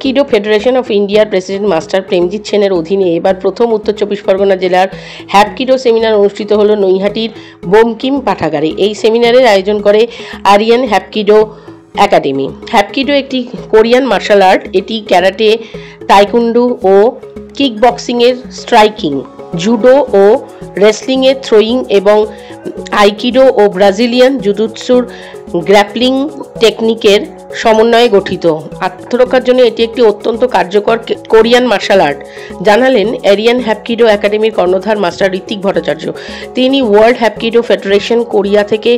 হ্যাপকিডো federation of ইন্ডিয়ার president master Premjit সেনের অধীনে এবার প্রথম উত্তর চব্বিশ পরগনা জেলার হ্যাপকিডো সেমিনার অনুষ্ঠিত হলো নৈহাটির বঙ্কিম পাঠাগারে। এই সেমিনারের আয়োজন করে আরিয়ান হ্যাপকিডো একাডেমি। হ্যাপকিডো একটি কোরিয়ান মার্শাল আর্ট। এটি ক্যারাটে, তাইকুন্ডু ও কিক বক্সিংয়ের স্ট্রাইকিং, জুডো ও রেসলিংয়ের থ্রোয়িং এবং আইকিডো ও ব্রাজিলিয়ান জুজুৎসুর গ্র্যাপলিং টেকনিকের সমন্বয়ে গঠিত। আত্মরক্ষার জন্য এটি একটি অত্যন্ত কার্যকর কোরিয়ান মার্শাল আর্ট, জানালেন এরিয়ান হ্যাপকিডো একাডেমির কর্ণধার মাস্টার ঋত্বিক ভট্টাচার্য। তিনি ওয়ার্ল্ড হ্যাপকিডো ফেডারেশন কোরিয়া থেকে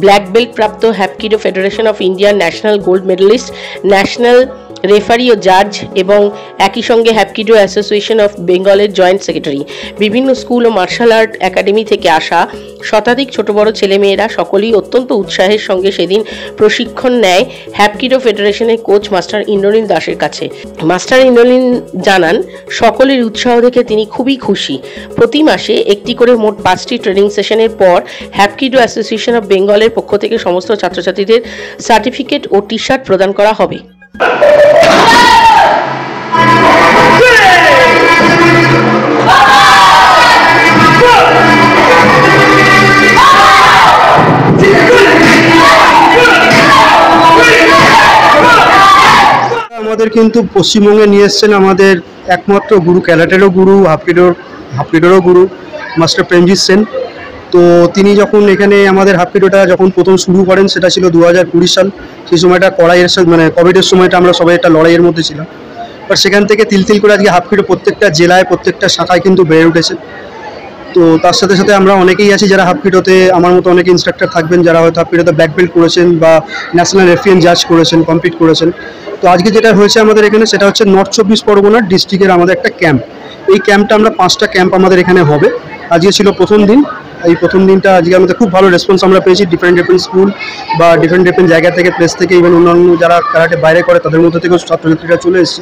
ব্ল্যাক বেল্ট প্রাপ্ত, হ্যাপকিডো ফেডারেশন অফ ইন্ডিয়ার national gold medalist, national referee ও জাজ এবং একই সঙ্গে হ্যাপকিডো অ্যাসোসিয়েশন অফ বেঙ্গলের জয়েন্ট সেক্রেটারি। বিভিন্ন স্কুল ও মার্শাল আর্ট একাডেমি থেকে আসা শতাধিক ছোট বড় ছেলেমেয়েরা সকলেই অত্যন্ত উৎসাহের সঙ্গে সেদিন প্রশিক্ষণ নেয় হ্যাপকিডো ফেডারেশনের কোচ মাস্টার ইন্দ্রনীল দাসের কাছে। মাস্টার ইন্দ্রনীল জানান, সকলের উৎসাহ দেখে তিনি খুবই খুশি। প্রতি মাসে একটি করে মোট 5টি ট্রেনিং সেশনের পর হ্যাপকিডো অ্যাসোসিয়েশন অফ বেঙ্গলের পক্ষ থেকে সমস্ত ছাত্রছাত্রীদের সার্টিফিকেট ও টি শার্ট প্রদান করা হবে। আমাদের কিন্তু পশ্চিমবঙ্গে নিয়ে এসছেন আমাদের একমাত্র গুরু, ক্যারাটেরও গুরু, হাফকিডোরও গুরু মাস্টার প্রেমজিৎ সেন। তো তিনি যখন এখানে আমাদের হাফকিডোটা যখন প্রথম শুরু করেন সেটা ছিল 2020 সাল। সেই সময়টা কড়াইয়ের সাথে মানে কোভিডের সময়টা আমরা সবাই একটা লড়াইয়ের মধ্যে ছিলাম। বাট সেখান থেকে তিল করে আজকে হাফকিডো প্রত্যেকটা জেলায় প্রত্যেকটা শাখায় কিন্তু বেড়ে উঠেছে। তো তার সাথে সাথে আমরা অনেকেই আছি যারা হাফকিডোতে, আমার মতো অনেকে ইনস্ট্রাক্টর থাকবেন যারা হয়তো হাফকিডোতে ব্ল্যাক বেল্ট করেছেন বা ন্যাশনাল রেফারি জাজ করেছেন, কমপ্লিট করেছেন। তো আজকে যেটা হয়েছে আমাদের এখানে সেটা হচ্ছে নর্থ 24 পরগনার ডিস্ট্রিক্টের আমাদের একটা ক্যাম্প। এই ক্যাম্পটা আমরা 5টা ক্যাম্প আমাদের এখানে হবে। আজকে ছিল প্রথম দিন। এই প্রথম দিনটা আজকে আমাদের খুব ভালো রেসপন্স আমরা পেয়েছি। ডিফারেন্ট স্কুল বা ডিফারেন্ট জায়গা থেকে, প্লেস থেকে, ইভেন অন্যান্য যারা কারাটে বাইরে করে তাদের মধ্যে থেকেও ছাত্রছাত্রীরা চলে এসেছে।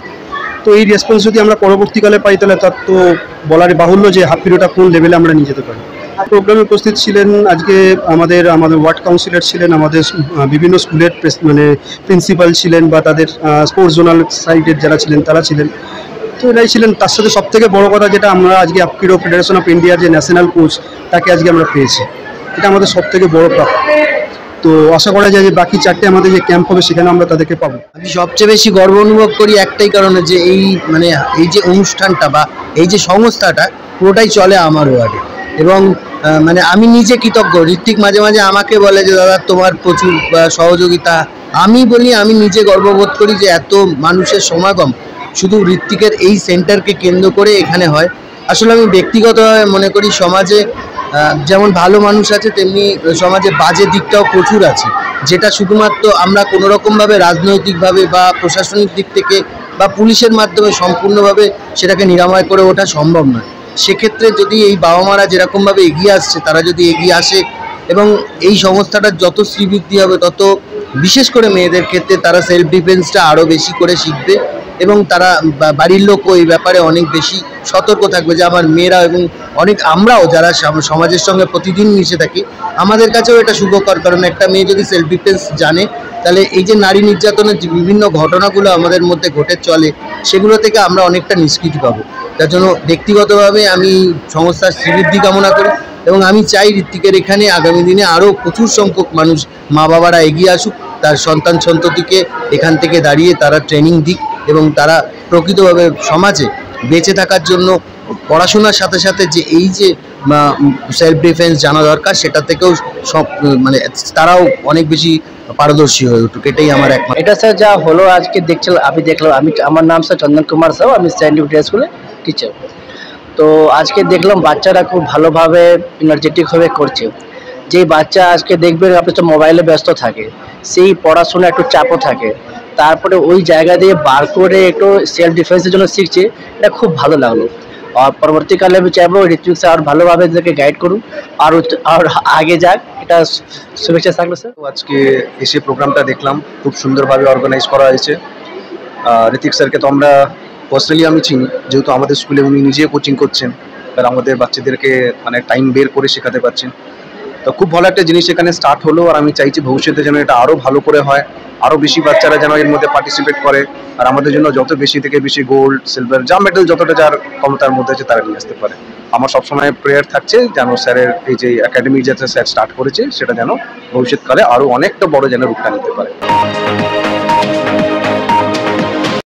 তো এই রেসপন্স যদি আমরা পরবর্তীকালে পাই তাহলে তার তো বলার বাহুল্য যে হাফকিডোটা কোন লেভেলে আমরা নিয়ে যেতে পারি। প্রোগ্রামে উপস্থিত ছিলেন আজকে আমাদের ওয়ার্ড কাউন্সিলর ছিলেন, আমাদের বিভিন্ন স্কুলের প্রিন্সিপাল ছিলেন বা তাদের স্পোর্টস জোনাল সাইডের যারা ছিলেন তারা ছিলেন। তো এরাই ছিলেন। তার সাথে সবথেকে বড় কথা যেটা, আমরা আজকে হ্যাপকিডো ফেডারেশন অফ ইন্ডিয়ার যে ন্যাশনাল কোচ তাকে আজকে আমরা পেয়েছি, এটা আমাদের সবথেকে বড় প্রাপ্তি। তো আশা করা যায় যে বাকি 4টে আমাদের যে ক্যাম্প হবে সেখানে আমরা তাদেরকে পাবো। আমি সবচেয়ে বেশি গর্ব অনুভব করি একটাই কারণে, যে এই যে অনুষ্ঠানটা বা এই যে সংস্থাটা পুরোটাই চলে আমার ওয়ার্ডে। এবং আমি নিজে কৃতজ্ঞ। ঋত্বিক মাঝে মাঝে আমাকে বলে যে দাদা তোমার প্রচুর সহযোগিতা। আমি বলি আমি নিজে গর্ববোধ করি যে এত মানুষের সমাগম শুধু ঋত্বিকের এই সেন্টারকে কেন্দ্র করে এখানে হয়। আসলে আমি ব্যক্তিগতভাবে মনে করি সমাজে যেমন ভালো মানুষ আছে তেমনি সমাজে বাজে দিকটাও প্রচুর আছে, যেটা শুধুমাত্র আমরা কোনোরকমভাবে রাজনৈতিকভাবে বা প্রশাসনিক দিক থেকে বা পুলিশের মাধ্যমে সম্পূর্ণভাবে সেটাকে নিরাময় করে ওঠা সম্ভব নয়। সেক্ষেত্রে যদি এই বাবা মারা যেরকমভাবে এগিয়ে আসছে তারা যদি এগিয়ে আসে এবং এই সংস্থাটার যত শ্রীবৃদ্ধি হবে তত বিশেষ করে মেয়েদের ক্ষেত্রে তারা সেলফ ডিফেন্সটা আরও বেশি করে শিখবে এবং তারা বাড়ির লোকও এই ব্যাপারে অনেক বেশি সতর্ক থাকবে যে আমার মেয়েরা এবং আমরাও যারা সমাজের সঙ্গে প্রতিদিন মিশে থাকি আমাদের কাছেও এটা শুভকর। কারণ একটা মেয়ে যদি সেলফ ডিফেন্স জানে তাহলে এই যে নারী নির্যাতনের যে বিভিন্ন ঘটনাগুলো আমাদের মধ্যে ঘটে চলে সেগুলো থেকে আমরা অনেকটা নিষ্কৃতি পাবো। তার জন্য ব্যক্তিগতভাবে আমি সংস্থার শ্রীবৃদ্ধি কামনা করি এবং আমি চাই ঋত্বিকের এখানে আগামী দিনে আরও প্রচুর সংখ্যক মানুষ, মা বাবারা এগিয়ে আসুক, তার সন্তান সন্ততিকে এখান থেকে দাঁড়িয়ে তারা ট্রেনিং দিক এবং তারা প্রকৃতভাবে সমাজে বেঁচে থাকার জন্য পড়াশোনার সাথে সাথে যে এই যে সেলফ ডিফেন্স জানা দরকার সেটা থেকেও সব তারাও অনেক বেশি পারদর্শী হয়ে উঠুক, এটাই আমার একমাত্র। এটা স্যার যা হলো আজকে দেখলাম আমার নাম স্যার চন্দন কুমার সাউ, আমি সায়েন্টিফিক স্কুলে টিচার। তো আজকে দেখলাম বাচ্চারা খুব ভালোভাবে এনার্জেটিকভাবে করছে। যেই বাচ্চা আজকে দেখবেন আপনি তো মোবাইলে ব্যস্ত থাকে, সেই পড়াশোনা একটু চাপও থাকে, তারপরে ওই জায়গা দিয়ে বার করে একটু সেলফ ডিফেন্সের জন্য শিখছে, এটা খুব ভালো লাগলো। আর পরবর্তীকালে আমি চাইবো ঋত্বিক স্যার আর ভালোভাবে এদেরকে গাইড করুন আর আগে যাক, এটা শুভেচ্ছা থাকলো স্যার। আজকে এসে প্রোগ্রামটা দেখলাম, খুব সুন্দরভাবে অর্গানাইজ করা হয়েছে। ঋত্বিক স্যারকে তো আমরা পার্সোনালি আমি চিনি, যেহেতু আমাদের স্কুলে উনি নিজে কোচিং করছেন, আর আমাদের বাচ্চাদেরকে টাইম বের করে শেখাতে পারছেন। তো খুব ভালো একটা জিনিস এখানে স্টার্ট হলো, আর আমি চাইছি ভবিষ্যতে যেন এটা আরও ভালো করে হয়। আরও বেশি বাচ্চারা যেন এর মধ্যে পার্টিসিপেট করে, আর আমাদের জন্য যত বেশি থেকে বেশি গোল্ড, সিলভার, যা মেডেল যতটা যার ক্ষমতার মধ্যে আছে তারা নিয়ে আসতে পারে। আমার সবসময় প্রেয়ার থাকছে যেন স্যারের এই যে একাডেমি যেটা স্যার স্টার্ট করেছে সেটা যেন ভবিষ্যৎকালে আরও অনেকটা বড় যেন রূপটা নিতে পারে।